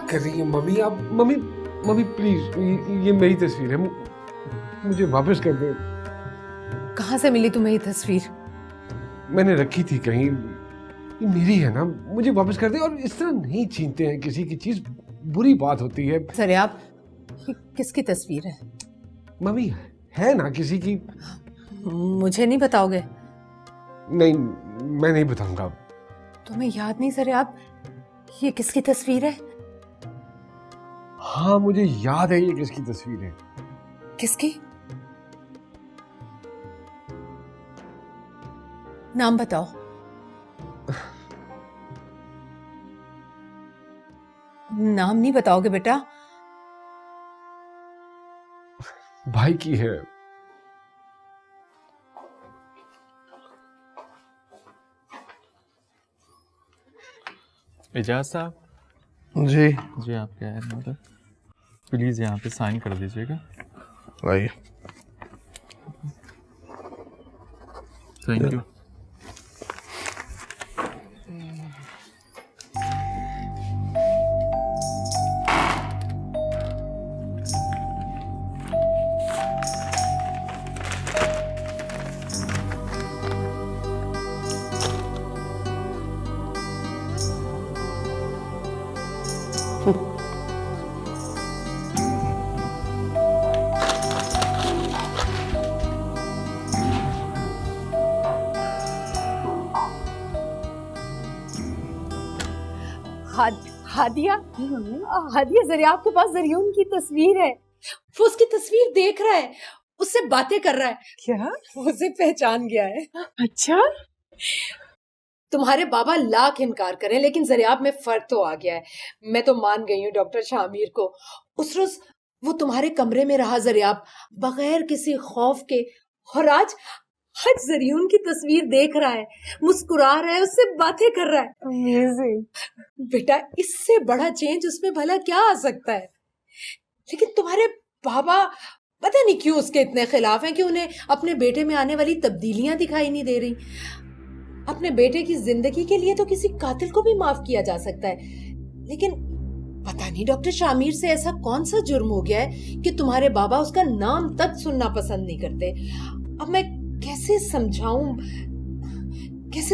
कर रही हैं मम्मी आप? मम्मी मम्मी प्लीज, ये मेरी तस्वीर है, मुझे वापस कर दे। कहाँ से मिली तुम्हें ये तस्वीर? मैंने रखी थी कहीं, ये मेरी है ना, मुझे वापस कर दे। और इस तरह नहीं छीनते हैं किसी की चीज, बुरी बात होती है। सर आप किसकी तस्वीर है? मम्मी है ना किसी की। मुझे नहीं बताओगे? नहीं, मैं नहीं बताऊंगा। तुम्हें याद नहीं सर आप ये किसकी तस्वीर है? हाँ मुझे याद है ये किसकी तस्वीर है। किसकी? नाम बताओ। नाम नहीं बताओगे बेटा? भाई की है। एजाज साहब। जी जी आप क्या है मतलब, प्लीज़ यहाँ पे साइन कर दीजिएगा। लाइए। Thank you. हादिया, हादिया जरिया आपके पास जरियून की तस्वीर है। वो उसकी तस्वीर देख रहा है, उससे बातें कर रहा है। क्या? उसे पहचान गया है। अच्छा, तुम्हारे बाबा लाख इनकार करें लेकिन जरियाब में फर्क तो आ गया है। मैं तो मान गई हूँ डॉक्टर शामिर को। उस रोज वो तुम्हारे कमरे में रहा जरियाब, बगैर किसी खौफ के, और आज जरियून की तस्वीर देख रहा है, मुस्कुरा रहा है, उससे बातें कर रहा है। अमेजिंग। बेटा इससे बड़ा चेंज उसमें भला क्या आ सकता है? लेकिन तुम्हारे बाबा पता नहीं क्यों उसके इतने खिलाफ हैं कि उन्हें अपने बेटे में आने वाली तब्दीलियां दिखाई नहीं दे रही। अपने बेटे की जिंदगी के लिए तो किसी कातिल को भी माफ किया जा सकता है, लेकिन पता नहीं डॉक्टर शामिर से ऐसा कौन सा जुर्म हो गया है कि तुम्हारे बाबा उसका नाम तक सुनना पसंद नहीं करते। अब मैं कैसे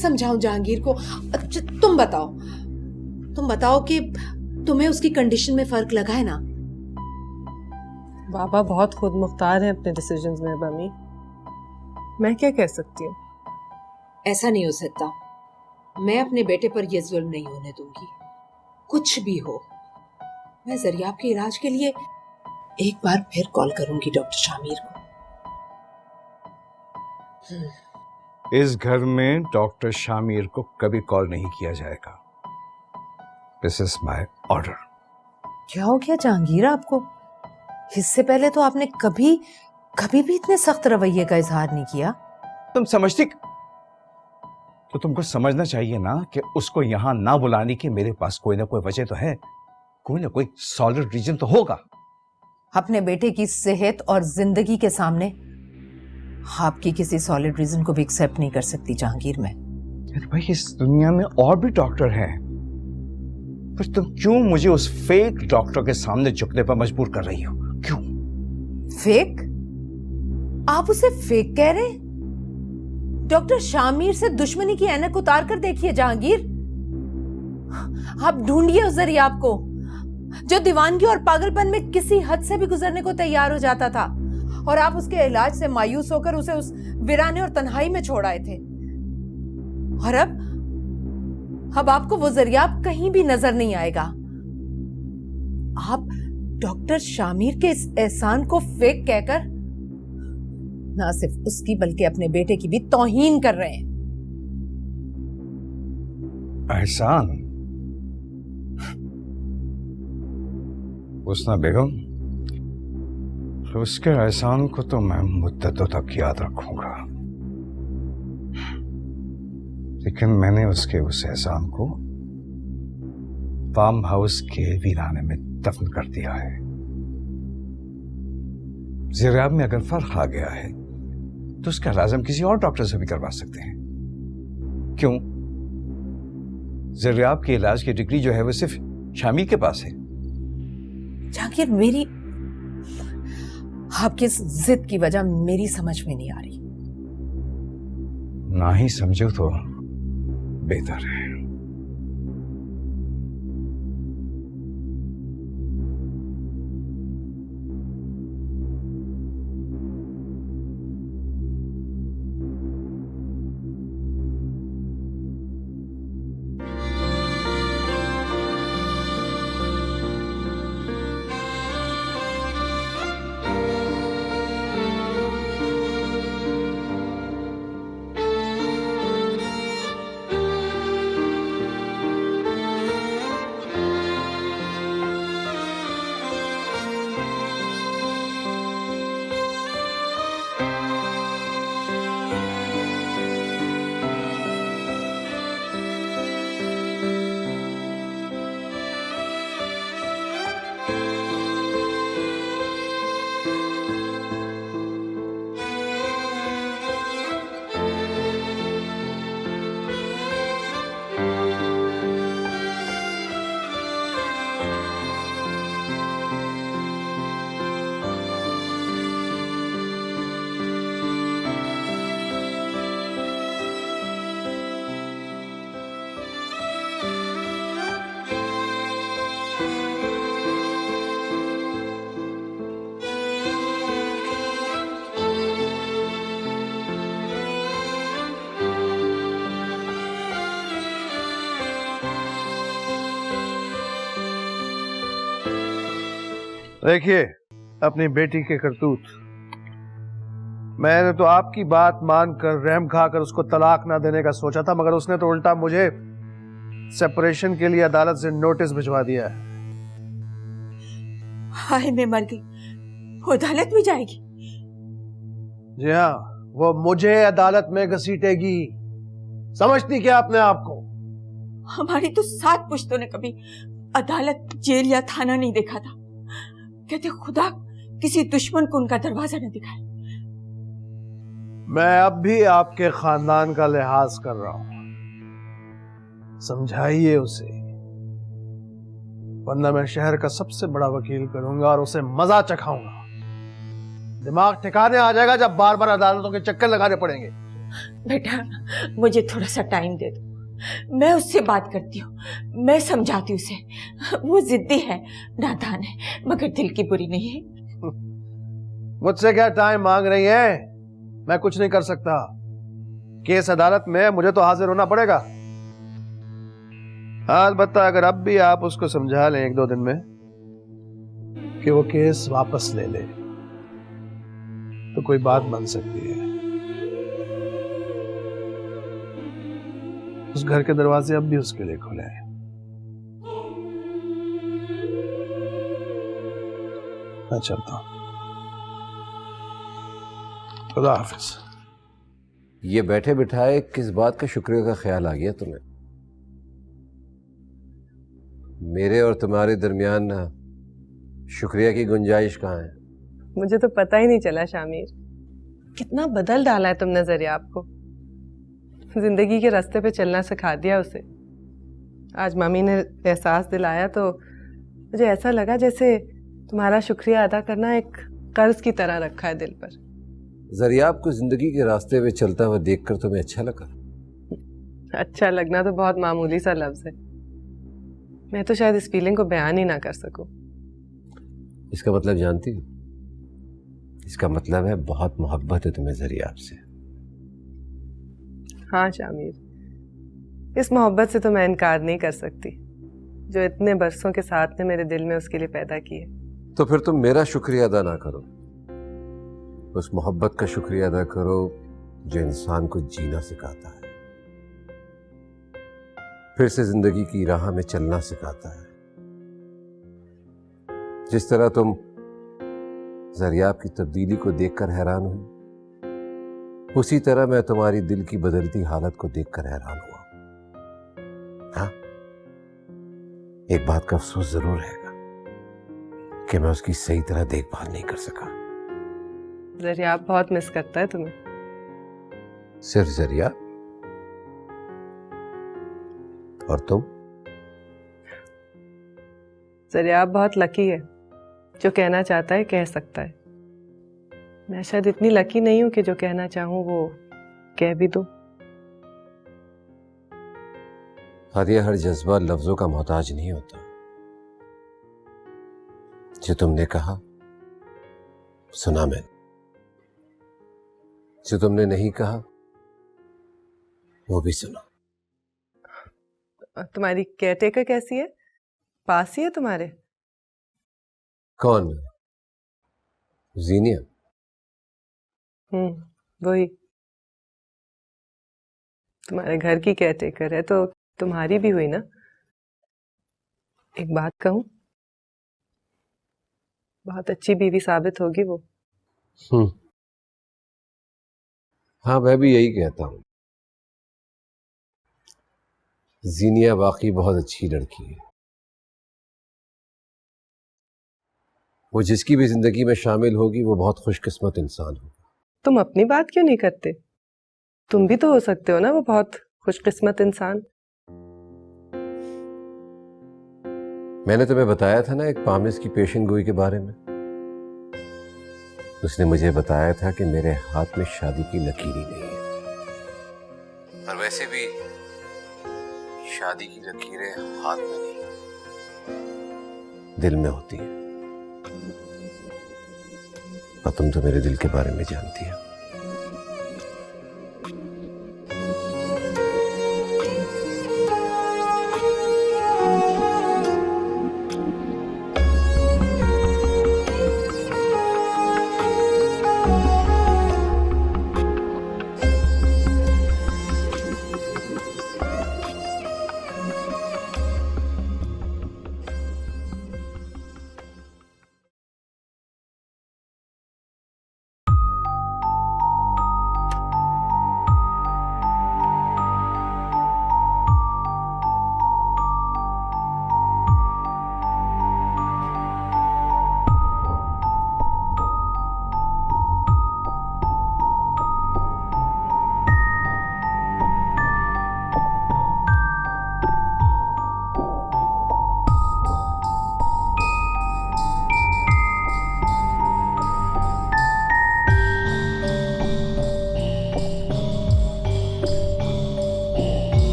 समझाऊं जहांगीर को? अच्छा तुम बताओ कि तुम्हें उसकी कंडीशन में फर्क लगा है ना? बाबा बहुत खुद मुख्तार हैं अपने डिसीजंस में बमी, मैं क्या कह सकती हूँ? ऐसा नहीं हो सकता। मैं अपने बेटे पर यह जुल्म नहीं होने दूंगी। कुछ भी हो, मैं जरियाब के इलाज के लिए एक बार फिर कॉल करूंगी डॉक्टर शामिर को। इस घर में डॉक्टर शामिर को कभी कॉल नहीं किया जाएगा। This is my order. क्या हो गया जहांगीर आपको? इससे पहले तो आपने कभी भी इतने सख्त रवैये का इजहार नहीं किया। तुम समझती, तो तुमको समझना चाहिए ना कि उसको यहां ना बुलाने की मेरे पास कोई ना कोई वजह तो है, कोई ना कोई सॉलिड रीजन तो होगा। अपने बेटे की सेहत और जिंदगी के सामने आपकी किसी सॉलिड रीजन को भी एक्सेप्ट नहीं कर सकती जहांगीर में। अरे भाई इस दुनिया में और भी डॉक्टर हैं, पर तुम क्यों मुझे उस फेक डॉक्टर के सामने झुकने पर मजबूर कर रही हो? क्यों? फेक? आप उसे फेक कह रहे? डॉक्टर शामिर से दुश्मनी की ऐनक उतार कर देखिए जहांगीर। आप ढूंढिए उस जरियाब को जो दीवानगी और पागलपन में किसी हद से भी गुजरने को तैयार हो जाता था, और आप उसके इलाज से मायूस होकर उसे उस वीराने और तन्हाई में छोड़ आए थे। और अब आपको वो जरियाब कहीं भी नजर नहीं आएगा। आप डॉक्टर शामिर के इस एहसान को फेक कहकर ना सिर्फ उसकी बल्कि अपने बेटे की भी तौहीन कर रहे हैं। एहसान? हुस्ना बेगम, तो उसके एहसान को तो मैं मुद्दतों तक याद रखूंगा, लेकिन मैंने उसके उस एहसान को फार्म हाउस के वीराने में दफन कर दिया है। ज़रियाब में अगर फर्क आ गया है तो उसका इलाज हम किसी और डॉक्टर से भी करवा सकते हैं। क्यों? ज़रियाब के इलाज की डिग्री जो है वो सिर्फ शामिर के पास है, जहांगीर, मेरी आपकी इस जिद की वजह मेरी समझ में नहीं आ रही। ना ही समझो तो बेहतर है। देखिए अपनी बेटी के करतूत। मैंने तो आपकी बात मानकर रहम खाकर उसको तलाक ना देने का सोचा था, मगर उसने तो उल्टा मुझे सेपरेशन के लिए अदालत से नोटिस भिजवा दिया है। हाय, मैं मर गई। वो अदालत में जाएगी? जी हाँ, वो मुझे अदालत में घसीटेगी। समझती क्या अपने आप को? हमारी तो 7 पुश्तों ने कभी अदालत, जेल या थाना नहीं देखा था। कहते खुदा किसी दुश्मन को उनका दरवाजा न दिखाए। मैं अब भी आपके खानदान का लिहाज कर रहा हूं, समझाइए उसे, वरना मैं शहर का सबसे बड़ा वकील करूंगा और उसे मजा चखाऊंगा। दिमाग ठिकाने आ जाएगा जब बार बार अदालतों के चक्कर लगाने पड़ेंगे। बेटा, मुझे थोड़ा सा टाइम दे दो, मैं उससे बात करती हूँ, मैं समझाती हूँ उसे। वो जिद्दी है, नादान है, मगर दिल की बुरी नहीं है। मुझसे क्या टाइम मांग रही है? मैं कुछ नहीं कर सकता। केस अदालत में मुझे तो हाजिर होना पड़ेगा। अलबत्ता अगर अब भी आप उसको समझा लें 1-2 दिन में कि वो केस वापस ले ले तो कोई बात बन सकती है। उस घर के दरवाजे अब भी उसके लिए खुले हैं। मैं चलता हूं। खुदा हाफिज। ये बैठे बिठाए किस बात का शुक्रिया का ख्याल आ गया तुम्हें? मेरे और तुम्हारे दरमियान शुक्रिया की गुंजाइश कहाँ है? मुझे तो पता ही नहीं चला शामिर, कितना बदल डाला है तुमने जरिया आपको। जिंदगी के रास्ते पे चलना सिखा दिया उसे। आज मम्मी ने एहसास दिलाया तो मुझे ऐसा लगा जैसे तुम्हारा शुक्रिया अदा करना एक कर्ज की तरह रखा है दिल पर। जरियाब को जिंदगी के रास्ते पे चलता हुआ देखकर तुम्हें अच्छा लगा? अच्छा लगना तो बहुत मामूली सा लफ्ज है। मैं तो शायद इस फीलिंग को बयान ही ना कर सकूं। इसका मतलब जानती हो? इसका मतलब है बहुत मोहब्बत है तुम्हें जरियाब से। हाँ शामिर, इस मोहब्बत से तो मैं इनकार नहीं कर सकती जो इतने बरसों के साथ ने मेरे दिल में उसके लिए पैदा की है। तो फिर तुम मेरा शुक्रिया अदा ना करो, उस मोहब्बत का शुक्रिया अदा करो जो इंसान को जीना सिखाता है, फिर से जिंदगी की राह में चलना सिखाता है। जिस तरह तुम जरियाब की तब्दीली को देखकर हैरान हुई, उसी तरह मैं तुम्हारी दिल की बदलती हालत को देखकर हैरान हुआ। हाँ, एक बात का अफसोस जरूर है कि मैं उसकी सही तरह देखभाल नहीं कर सका। जरियाब बहुत मिस करता है तुम्हें। सिर्फ जरियाब? और तुम? जरियाब बहुत लकी है जो कहना चाहता है कह सकता है। मैं शायद इतनी लकी नहीं हूं कि जो कहना चाहूं वो कह भी दूं। हादिया, हर जज्बा लफ्जों का मोहताज नहीं होता। जो तुमने कहा सुना मैंने, जो तुमने नहीं कहा वो भी सुना। तुम्हारी केयरटेकर कैसी है? पास ही है तुम्हारे? कौन? जीनिया? वही तुम्हारे घर की केयरटेकर है तो तुम्हारी भी हुई ना। एक बात कहूं, बहुत अच्छी बीवी साबित होगी वो। हाँ, मैं भी यही कहता हूं। जीनिया वाकई बहुत अच्छी लड़की है। वो जिसकी भी जिंदगी में शामिल होगी वो बहुत खुशकिस्मत इंसान होगा। तुम अपनी बात क्यों नहीं करते? तुम भी तो हो सकते हो ना वो बहुत खुशकिस्मत इंसान। मैंने तुम्हें बताया था ना एक पामिस की पेशन गोई के बारे में। उसने मुझे बताया था कि मेरे हाथ में शादी की लकीर ही नहीं है। और वैसे भी शादी की लकीरें हाथ में नहीं, दिल में होती हैं। और तुम तो मेरे दिल के बारे में जानती हो।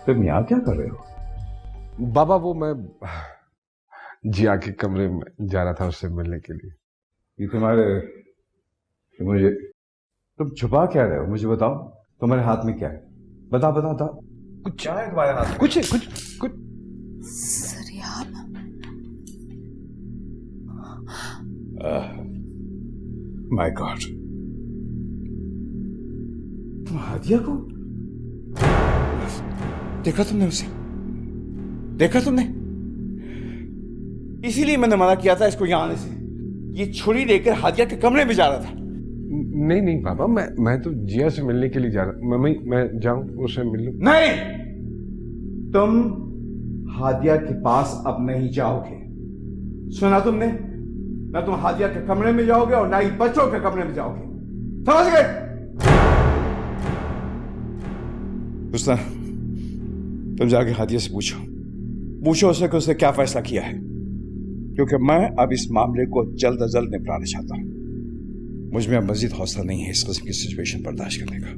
तुम यहाँ क्या कर रहे हो? बाबा, वो मैं जिया के कमरे में जा रहा था उससे मिलने के लिए। ये मुझे तुम छुपा क्या रहे हो? मुझे बताओ, तुम्हारे हाथ में क्या है? बताओ बताओ बताओ। कुछ क्या है तुम्हारे हाथ में? कुछ सरियाब, माय गॉड, तुम हादिया को देखा? तुमने उसे देखा? तुमने? इसीलिए मैंने मना किया था इसको यहाँ आने से। ये छुरी लेकर हादिया के कमरे में जा रहा था। नहीं बाबा, मैं तो जिया से मिलने के लिए जा रहा। मैं जाऊं उससे मिल लूं? नहीं, तुम हादिया के पास अब नहीं जाओगे। सुना तुमने? ना तुम हादिया के कमरे में जाओगे और ना ही बच्चों के कमरे में जाओगे। समझ गए? उसने तुम जाके हादिया से पूछो उससे कि उसने क्या फैसला किया है, क्योंकि मैं अब इस मामले को जल्द अज जल्द निपटाना चाहता हूं। मुझ में अब मजीद हौसला नहीं है इस किस्म की सिचुएशन बर्दाश्त करने का।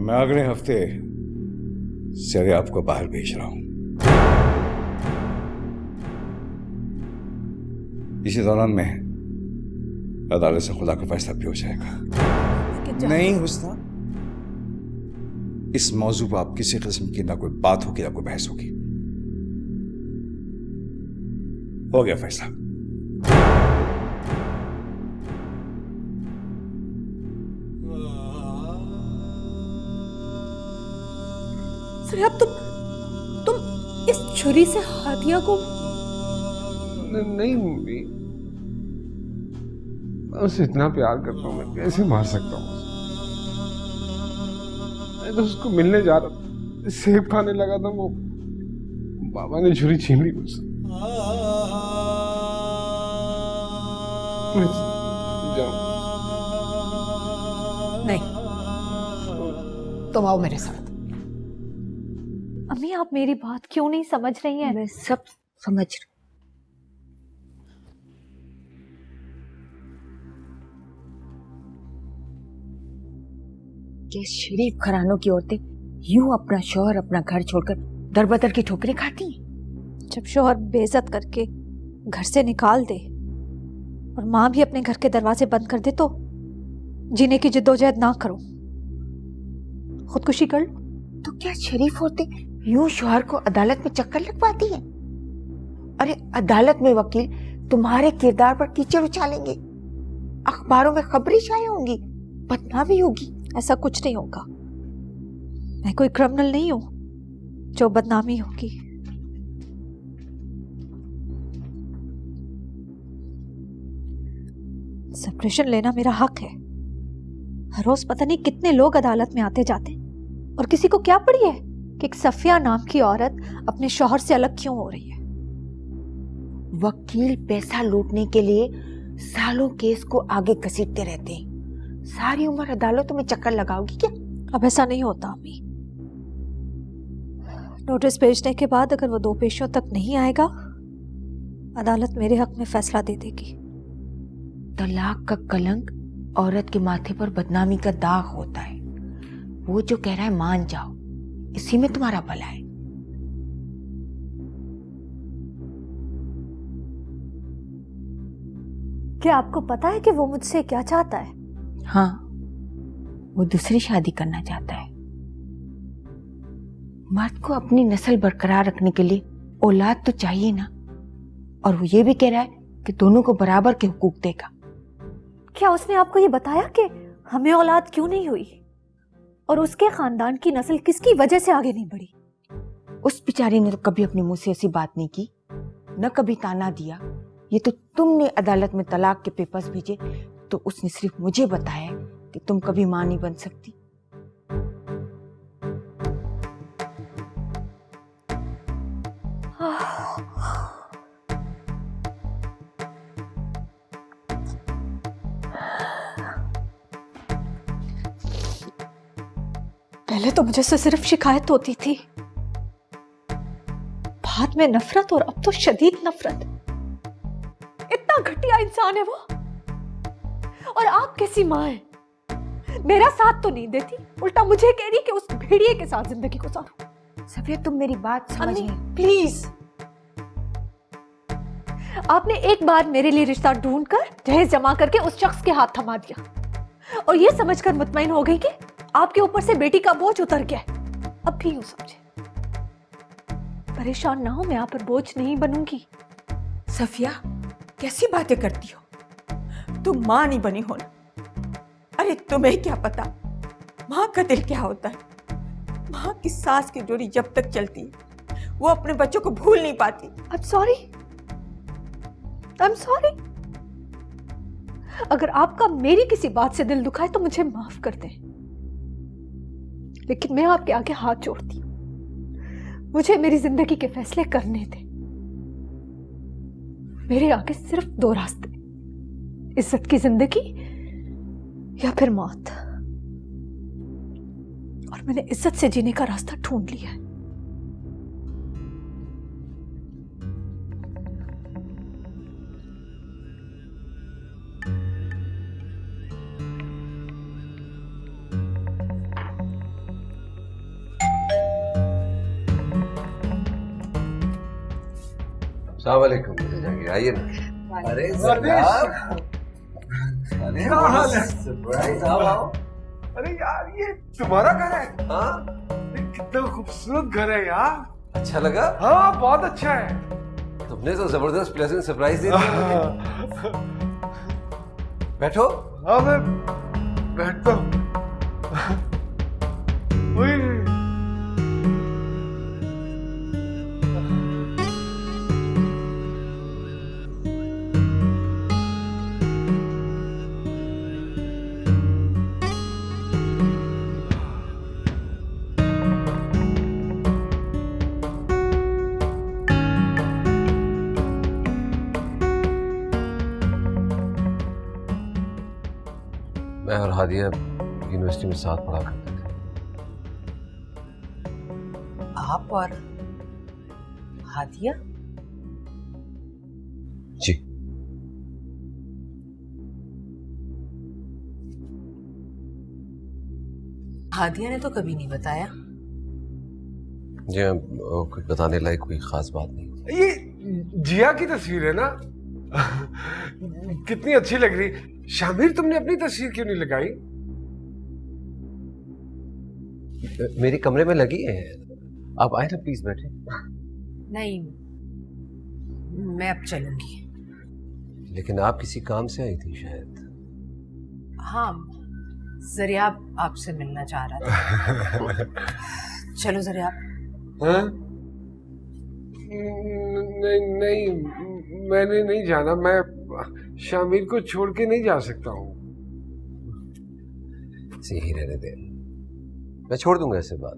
मैं अगले हफ्ते सरे आपको बाहर भेज रहा हूं। इसी दौरान में अदालत से खुदा का फैसला भी हो जाएगा। नहीं हुस्ना, इस मौजू पर आप किसी किस्म की ना कोई बात होगी ना कोई बहस होगी। हो गया फैसला। जरिया, तुम इस छुरी से हादिया को नहीं मम्मी, मैं उसे इतना प्यार करता हूँ, मैं कैसे मार सकता हूँ उसे? मैं तो उसको मिलने जा रहा था, सेब खाने लगा था, वो बाबा ने छुरी छीन ली मुझसे। मैं जाऊं? नहीं, तुम आओ मेरे साथ। अम्मी, आप मेरी बात क्यों नहीं समझ रही हैं? मैं सब समझ रही। क्या शरीफ घरानों की औरतें यूं अपना शौहर अपना घर छोड़कर दर बदर की ठोकरें खाती हैं? जब शोहर बेइज्जत करके घर से निकाल दे और माँ भी अपने घर के दरवाजे बंद कर दे तो जीने की जिद्दोजहद ना करो, खुदकुशी कर लो। तो क्या शरीफ औरतें यूं शौहर को अदालत में चक्कर लगवाती हैं? अरे अदालत में वकील तुम्हारे किरदार पर कीचड़ उछालेंगे, अखबारों में खबरें शाये होंगी, बदनामी होगी। ऐसा कुछ नहीं होगा। मैं कोई क्रिमिनल नहीं हूं जो बदनामी होगी। सेपरेशन लेना मेरा हक है। हर रोज पता नहीं कितने लोग अदालत में आते जाते, और किसी को क्या पड़ी है कि एक सफिया नाम की औरत अपने शौहर से अलग क्यों हो रही है। वकील पैसा लूटने के लिए सालों केस को आगे घसीटते रहते हैं। सारी उम्र अदालतों में चक्कर लगाओगी क्या? अब ऐसा नहीं होता अम्मी। नोटिस भेजने के बाद अगर वो 2 पेशियों तक नहीं आएगा, अदालत मेरे हक में फैसला दे देगी। तलाक का कलंक औरत के माथे पर बदनामी का दाग होता है। वो जो कह रहा है मान जाओ, इसी में तुम्हारा भला है। क्या आपको पता है कि वो मुझसे क्या चाहता है? हाँ, वो दूसरी शादी करना चाहता है। मर्द को अपनी नस्ल बरकरार रखने के लिए औलाद तो चाहिए ना, और वो ये भी कह रहा है कि दोनों को बराबर के हुकूक देगा। क्या उसने आपको ये बताया कि हमें औलाद क्यों नहीं हुई और उसके खानदान की नस्ल किसकी वजह से आगे नहीं बढ़ी? उस बेचारी ने तो कभी अपने मुंह से ऐसी बात नहीं की, न कभी ताना दिया। ये तो तुमने अदालत में तलाक के पेपर्स भेजे तो उसने सिर्फ मुझे बताया कि तुम कभी मां नहीं बन सकती। पहले तो मुझे सिर्फ शिकायत होती थी, बाद में नफरत, और अब तो शदीद नफरत। इतना घटिया इंसान है वो। और आप कैसी माँ है? मेरा साथ तो नहीं देती, उल्टा मुझे कह रही कि उस भेड़िए के साथ जिंदगी गुजारो। सफिया, तुम मेरी बात समझ नहीं। प्लीज, आपने एक बार मेरे लिए रिश्ता ढूंढकर दहेज जमा करके उस शख्स के हाथ थमा दिया और ये समझकर मुतमईन हो गई कि आपके ऊपर से बेटी का बोझ उतर गया। अब भी यूं समझे। परेशान ना हो, मैं आप पर बोझ नहीं बनूंगी। सफिया, कैसी बातें करती हो? तुम मां नहीं बनी हो ना। अरे तुम्हें क्या पता मां का दिल क्या होता है। मां की सांस की डोरी जब तक चलती है वो अपने बच्चों को भूल नहीं पाती। I'm sorry. I'm sorry. अगर आपका मेरी किसी बात से दिल दुखा है तो मुझे माफ कर दें, लेकिन मैं आपके आगे हाथ जोड़ती हूं। मुझे मेरी जिंदगी के फैसले करने दें। मेरे आगे सिर्फ 2 रास्ते, इज्जत की जिंदगी या फिर मौत, और मैंने इज्जत से जीने का रास्ता ढूंढ लिया है। अस्सलाम वालेकुम, जहांगीर आइए ना। अरे सरदार, अरे सरप्राइज, आओ आओ। अरे यार ये तुम्हारा घर है? हाँ, कितना खूबसूरत घर है यार। अच्छा लगा? हाँ बहुत अच्छा है। तुमने तो जबरदस्त प्लेजेंट सरप्राइज दे दिया मुझे। बैठो। हाँ मैं बैठता हूँ। मैं और हादिया यूनिवर्सिटी में साथ पढ़ा करते थे। आप और हादिया? जी। हादिया ने तो कभी नहीं बताया। जी कुछ बताने लायक कोई खास बात नहीं। ये जिया की तस्वीर है ना? कितनी अच्छी लग रही। शामिर तुमने अपनी तस्वीर क्यों नहीं लगाई? मेरे कमरे में लगी है। आप आए ना प्लीज बैठे। नहीं, मैं अब चलूंगी। लेकिन आप किसी काम से आई थी शायद। हाँ, जरियाब आपसे मिलना चाह रहा था। चलो जरियाब। हाँ? नहीं नहीं, मैंने नहीं जाना। मैं शामिर को छोड़ के नहीं जा सकता हूँ। यही रहने दे, मैं छोड़ दूंगा ऐसे बात।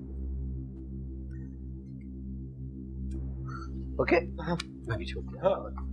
ओके? मैं भी छोड़ दूंगा।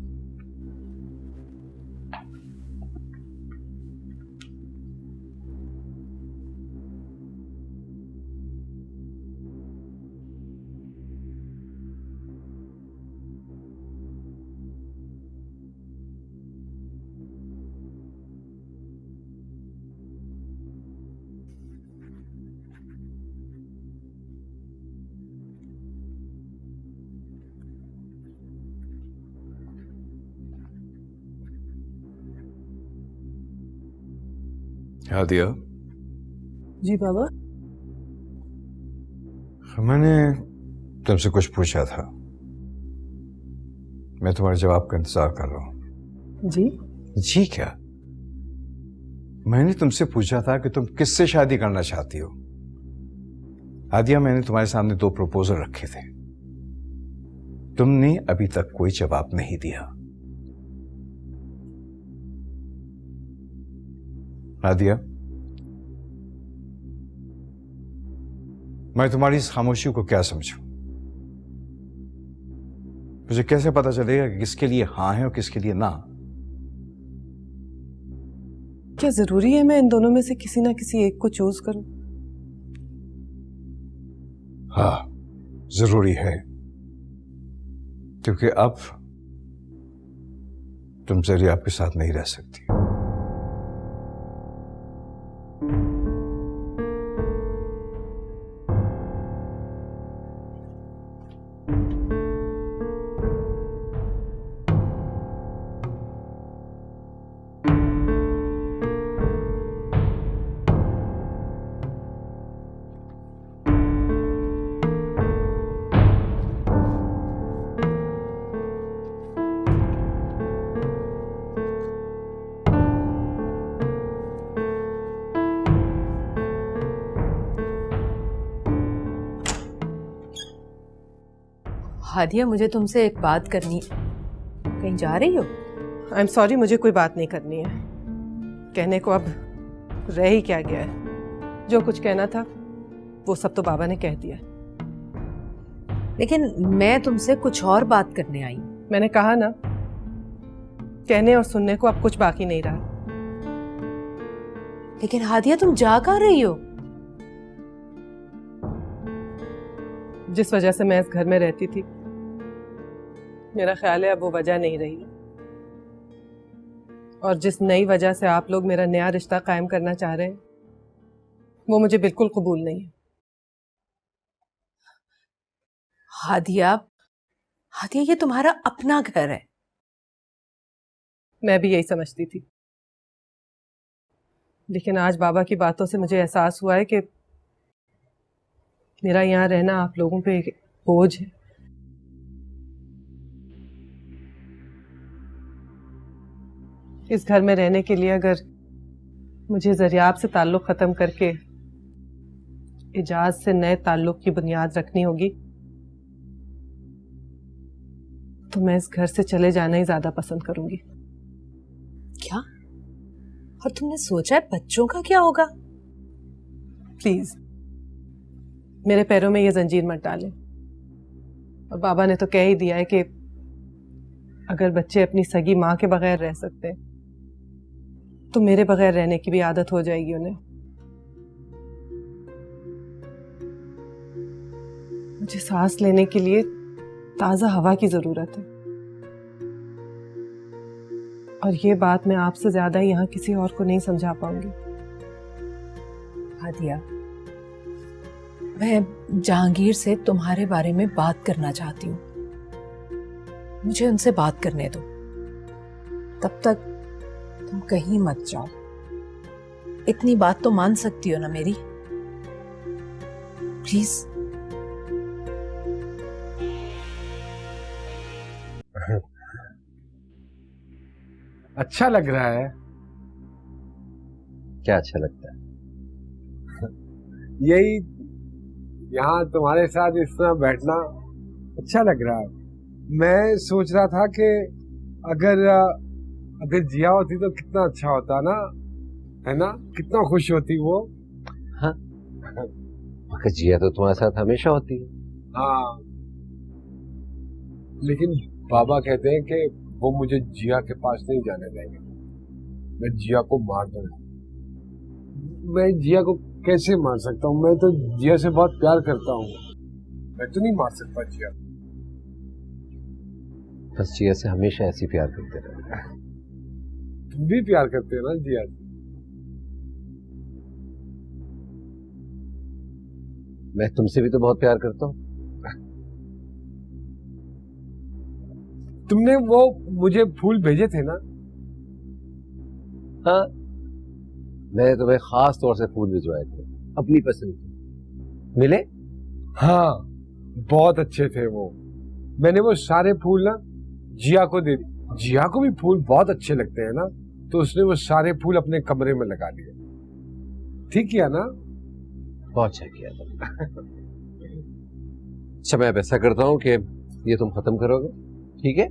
हादिया, जी बाबा। मैंने तुमसे कुछ पूछा था, मैं तुम्हारे जवाब का इंतजार कर रहा हूं। जी? जी क्या? मैंने तुमसे पूछा था कि तुम किससे शादी करना चाहती हो। हादिया, मैंने तुम्हारे सामने 2 प्रपोजल रखे थे, तुमने अभी तक कोई जवाब नहीं दिया। हादिया, मैं तुम्हारी इस खामोशी को क्या समझूं? मुझे कैसे पता चलेगा कि किसके लिए हाँ है और किसके लिए ना? क्या जरूरी है मैं इन दोनों में से किसी ना किसी एक को चूज करूं? हाँ, जरूरी है, क्योंकि अब तुम जरिए आपके साथ नहीं रह सकती। हादिया, मुझे तुमसे एक बात करनी। कहीं जा रही हो? आई एम सॉरी, मुझे कोई बात नहीं करनी है। कहने को अब रह ही क्या गया है। जो कुछ कहना था वो सब तो बाबा ने कह दिया। लेकिन मैं तुमसे कुछ और बात करने आई। मैंने कहा ना, कहने और सुनने को अब कुछ बाकी नहीं रहा। लेकिन हादिया, तुम जा कहाँ रही हो? जिस वजह से मैं इस घर में रहती थी, मेरा ख्याल है अब वो वजह नहीं रही। और जिस नई वजह से आप लोग मेरा नया रिश्ता कायम करना चाह रहे हैं, वो मुझे बिल्कुल कबूल नहीं है। हादिया, हादिया, ये तुम्हारा अपना घर है। मैं भी यही समझती थी, लेकिन आज बाबा की बातों से मुझे एहसास हुआ है कि मेरा यहाँ रहना आप लोगों पे एक बोझ है। इस घर में रहने के लिए अगर मुझे जरियाब से ताल्लुक खत्म करके इजाज से नए ताल्लुक की बुनियाद रखनी होगी तो मैं इस घर से चले जाना ही ज्यादा पसंद करूंगी। क्या? और तुमने सोचा है बच्चों का क्या होगा? प्लीज मेरे पैरों में ये जंजीर मत डालें। और बाबा ने तो कह ही दिया है कि अगर बच्चे अपनी सगी माँ के बगैर रह सकते हैं तो मेरे बगैर रहने की भी आदत हो जाएगी उन्हें। मुझे सांस लेने के लिए ताजा हवा की जरूरत है और ये बात मैं आपसे ज्यादा यहाँ किसी और को नहीं समझा पाऊंगी। हादिया, मैं जहांगीर से तुम्हारे बारे में बात करना चाहती हूँ। मुझे उनसे बात करने दो। तब तक तुम कहीं मत जाओ। इतनी बात तो मान सकती हो ना मेरी? प्लीज। अच्छा लग रहा है। क्या अच्छा लगता है? यही यहाँ तुम्हारे साथ इस तरह बैठना अच्छा लग रहा है। मैं सोच रहा था कि अगर जिया होती तो कितना अच्छा होता ना, है ना? कितना खुश होती वो। हाँ, मगर जिया तो तुम्हारे साथ हमेशा होती है। हाँ, लेकिन बाबा कहते हैं कि वो मुझे जिया के पास नहीं जाने देंगे। मैं जिया को मार दूंगा। मैं जिया को कैसे मार सकता हूँ? मैं तो जिया से बहुत प्यार करता हूँ। मैं तो नहीं मार सकता जिया। बस जिया से हमेशा ऐसी प्यार करते रहे। तुम भी प्यार करते हो ना जिया से? मैं तुमसे भी तो बहुत प्यार करता हूँ। तुमने वो मुझे फूल भेजे थे ना? हाँ, मैंने तुम्हें खास तौर से फूल भिजवाए थे, अपनी पसंद के। मिले? हाँ, बहुत अच्छे थे वो। मैंने वो सारे फूल ना जिया को दे दिए। जिया को भी फूल बहुत अच्छे लगते हैं ना, तो उसने वो सारे फूल अपने कमरे में लगा दिए। ठीक किया ना? बहुत अच्छा किया तुमने। अच्छा, मैं ऐसा करता हूँ कि ये तुम खत्म करोगे, ठीक है?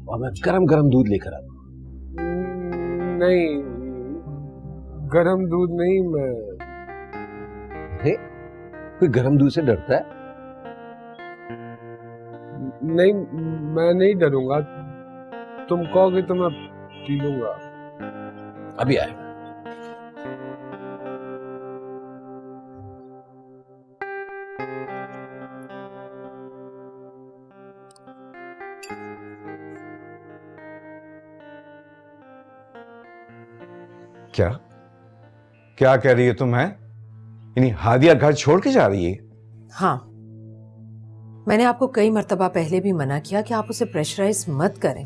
और मैं गरम गरम दूध लेकर आता हूँ। नहीं, गरम दूध नहीं। मैं कोई गरम दूध से डरता है? नहीं, मैं नहीं डरूंगा। तुम कहोगे तो मैं पी लूंगा। अभी आए। क्या क्या कह रही है तुम? है यानी हादिया घर छोड़ के जा रही है? हाँ, मैंने आपको कई मर्तबा पहले भी मना किया कि आप उसे प्रेशराइज मत करें,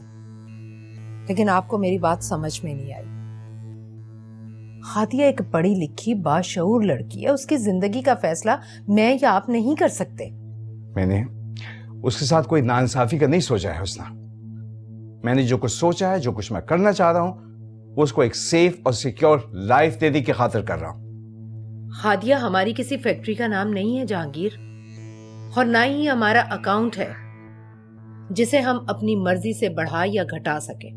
लेकिन आपको मेरी बात समझ में नहीं आई। हादिया एक पढ़ी लिखी बाशऊर लड़की है। उसकी जिंदगी का फैसला मैं या आप नहीं कर सकते। मैंने उसके साथ कोई नाइंसाफी का नहीं सोचा है हुस्ना। मैंने जो कुछ सोचा है, जो कुछ मैं करना चाह रहा हूं, वो उसको एक सेफ और सिक्योर लाइफ देने की खातिर कर रहा हूं। हादिया हमारी किसी फैक्ट्री का नाम नहीं है जहांगीर, और ना ही हमारा अकाउंट है जिसे हम अपनी मर्जी से बढ़ा या घटा सके।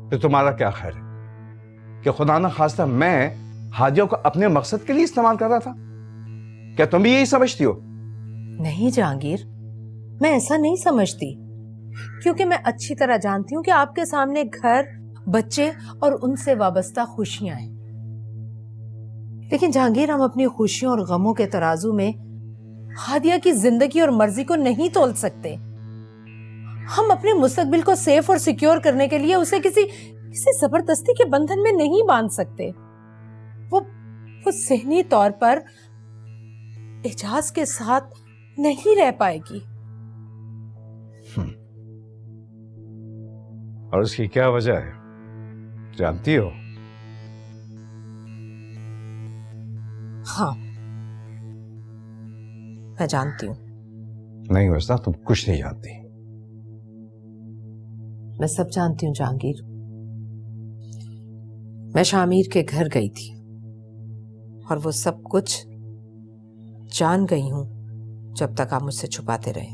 तो तुम्हारा क्या ख्याल है कि खुदा ना खास्ता मैं हादिया को अपने मकसद के लिए इस्तेमाल कर रहा था? क्या तुम भी यही समझती हो? नहीं जहांगीर, मैं ऐसा नहीं समझती, क्योंकि मैं अच्छी तरह जानती हूँ कि आपके सामने घर, बच्चे और उनसे वाबस्ता खुशियां हैं। लेकिन जहांगीर, हम अपनी खुशियों और गमों के तराजू में हादिया की जिंदगी और मर्जी को नहीं तोल सकते। हम अपने मुस्तकबिल को सेफ और सिक्योर करने के लिए उसे किसी जबरदस्ती के बंधन में नहीं बांध सकते। वो सहनी तौर पर एजाज के साथ नहीं रह पाएगी। और उसकी क्या वजह है जानती हो? हाँ, मैं जानती हूँ। नहीं वैसा तुम कुछ नहीं जानती। मैं सब जानती हूँ जहांगीर। मैं शामिर के घर गई थी और वो सब कुछ जान गई हूं जब तक आप मुझसे छुपाते रहे।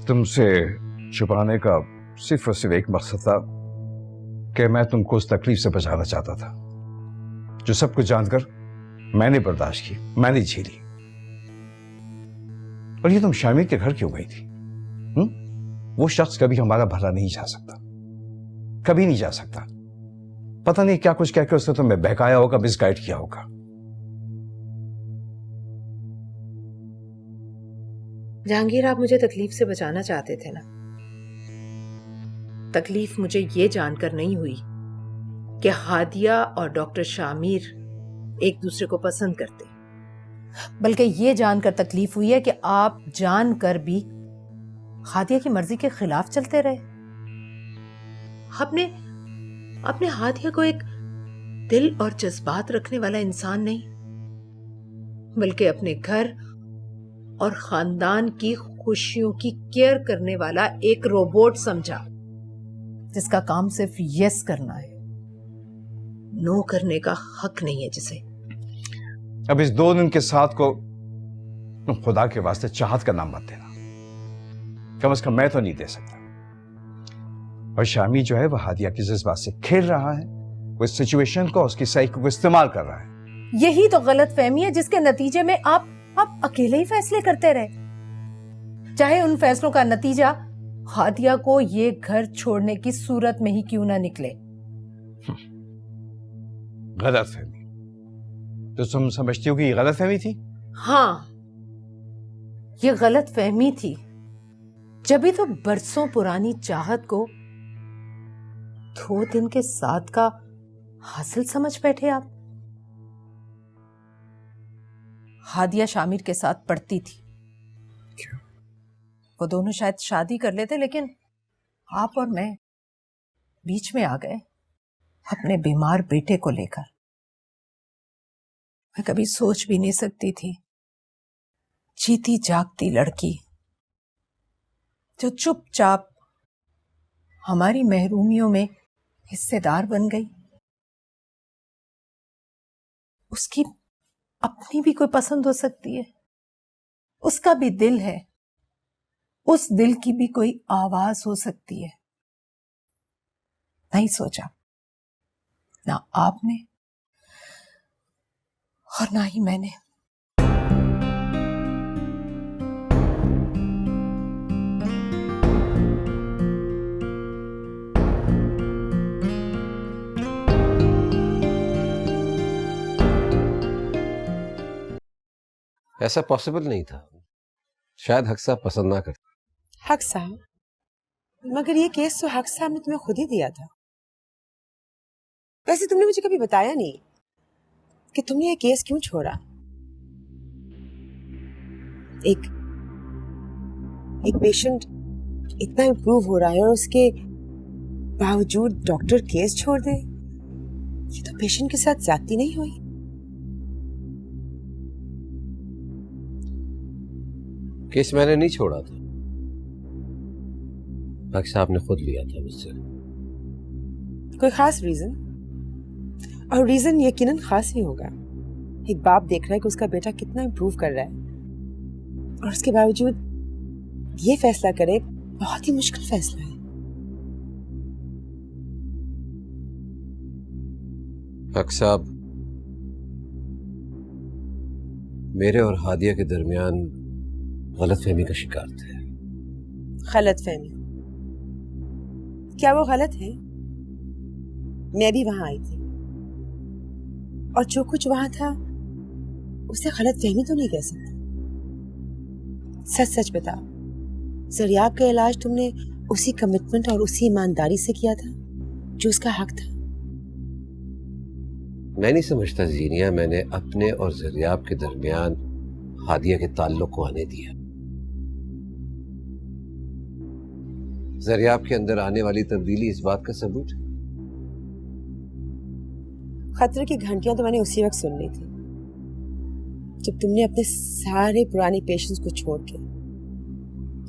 तुमसे छुपाने का सिर्फ और सिर्फ एक मकसद था कि मैं तुमको उस तकलीफ से बचाना चाहता था जो सब कुछ जानकर मैंने बर्दाश्त की, मैंने झेली। और ये तुम शामिर के घर क्यों गई थी? वो शख्स कभी हमारा भला नहीं चाह सकता, कभी नहीं जा सकता। पता नहीं क्या कुछ कहकर उसने तुम्हें बहकाया होगा, मिसगाइड किया होगा। जहांगीर, आप मुझे तकलीफ से बचाना चाहते थे ना? तकलीफ मुझे ये जानकर नहीं हुई कि हादिया और डॉक्टर शामिर एक दूसरे को पसंद करते, बल्कि ये जानकर तकलीफ हुई है कि आप जानकर भी हादिया की मर्जी के खिलाफ चलते रहे। आपने हादिया को एक दिल और जज्बात रखने वाला इंसान नहीं, बल्कि अपने घर और खानदान की खुशियों की केयर करने वाला एक रोबोट समझा, जिसका काम सिर्फ यस करना है, नो करने का हक नहीं है जिसे। अब इस 2 दिन के साथ को तुम खुदा के वास्ते चाहत का नाम मत देना, कम से कम मैं तो नहीं दे सकता। और शामी जो है वह हादिया के जज्बात से खेल रहा है, वो इस सिचुएशन को, उसकी साइको को इस्तेमाल कर रहा है। यही तो गलत फहमी है जिसके नतीजे में आप अकेले ही फैसले करते रहे, चाहे उन फैसलों का नतीजा हादिया को ये घर छोड़ने की सूरत में ही क्यों ना निकले। गलत फहमी तो तुम समझती हो कि ये गलत फहमी थी? हाँ, ये गलत फहमी थी। जब तो बरसों पुरानी चाहत को 2 दिन के साथ का हासिल समझ बैठे आप। हादिया शामिर के साथ पढ़ती थी। क्यों? वो दोनों शायद शादी कर लेते, लेकिन आप और मैं बीच में आ गए अपने बीमार बेटे को लेकर। मैं कभी सोच भी नहीं सकती थी, जीती जागती लड़की जो चुपचाप हमारी महरूमियों में हिस्सेदार बन गई। उसकी अपनी भी कोई पसंद हो सकती है, उसका भी दिल है, उस दिल की भी कोई आवाज हो सकती है। नहीं सोचा, ना आपने और ना ही मैंने। ऐसा पॉसिबल नहीं था, शायद हक साहब पसंद ना करते। हक साहब? मगर ये केस तो हक साहब ने तुम्हें खुद ही दिया था। वैसे तुमने मुझे कभी बताया नहीं कि तुमने ये केस क्यों छोड़ा। एक पेशेंट इतना इम्प्रूव हो रहा है और उसके बावजूद डॉक्टर केस छोड़ दे, ये तो पेशेंट के साथ ज्यादती नहीं हुई? केस मैंने नहीं छोड़ा था, हक साहब ने खुद लिया था मुझसे। कोई खास रीजन? और रीजन यकीनन खास ही होगा। एक बाप देख रहा है कि उसका बेटा कितना इम्प्रूव कर रहा है और उसके बावजूद ये फैसला करे, बहुत ही मुश्किल फैसला है। हक साहब मेरे और हादिया के दरमियान गलतफहमी का शिकार थे। गलतफहमी? क्या वो गलत है? मैं भी वहां आई थी और जो कुछ वहां था उसे गलतफहमी तो नहीं कह सकती। सच सच बताओ, जरियाब का इलाज तुमने उसी कमिटमेंट और उसी ईमानदारी से किया था जो उसका हक था? मैं नहीं समझता जीनिया मैंने अपने और जरियाब के दरमियान हादिया के ताल्लुक को आने दिया। जरियाब के अंदर आने वाली तब्दीली इस बात का सबूत है। खतरे की घंटियां तो मैंने उसी वक्त सुन ली थी जब तुमने अपने सारे पुराने पेशेंट्स को छोड़ के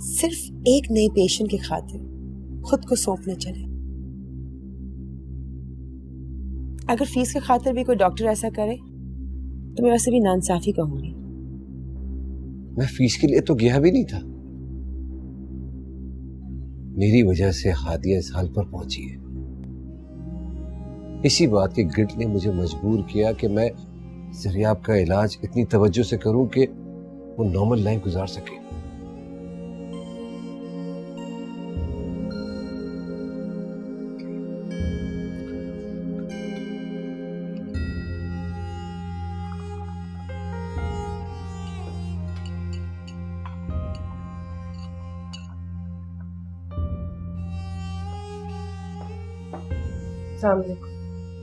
सिर्फ एक नए पेशेंट की खातिर खुद को सौंपने चले। अगर फीस के खातिर भी कोई डॉक्टर ऐसा करे तो मैं वैसे भी नाइंसाफी कहूंगी। मैं फीस के लिए तो गया भी नहीं था। मेरी वजह से हादिया इस हाल पर पहुंची है। इसी बात के गिल्ट ने मुझे मजबूर किया कि मैं जरियाब का इलाज इतनी तवज्जो से करूं कि वो नॉर्मल लाइफ गुजार सके।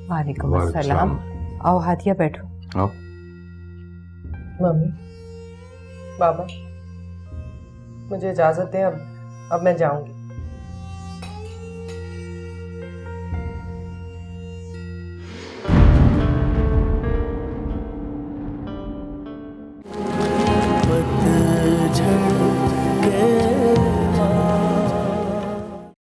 वालेकुम अस्सलाम। आओ हादिया बैठो। आओ। मम्मी, बाबा, मुझे इजाजत दें, अब मैं जाऊंगी।